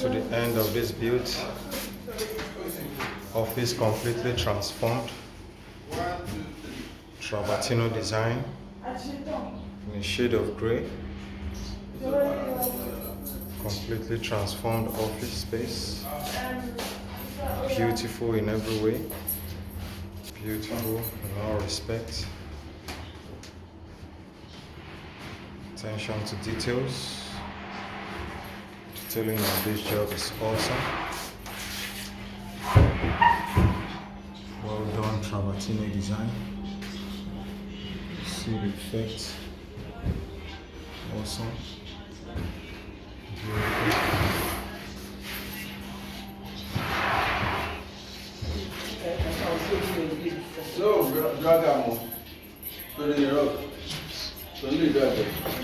to the end of this build. Office completely transformed. Travertino design in a shade of grey. Completely transformed office space. Beautiful in every way. Beautiful in all respects. Attention to details. Detailing on this job is awesome. Well done, travertino design. See the effect. Awesome. Beautiful. So, drag them on. Put it in your up. So, you drag it.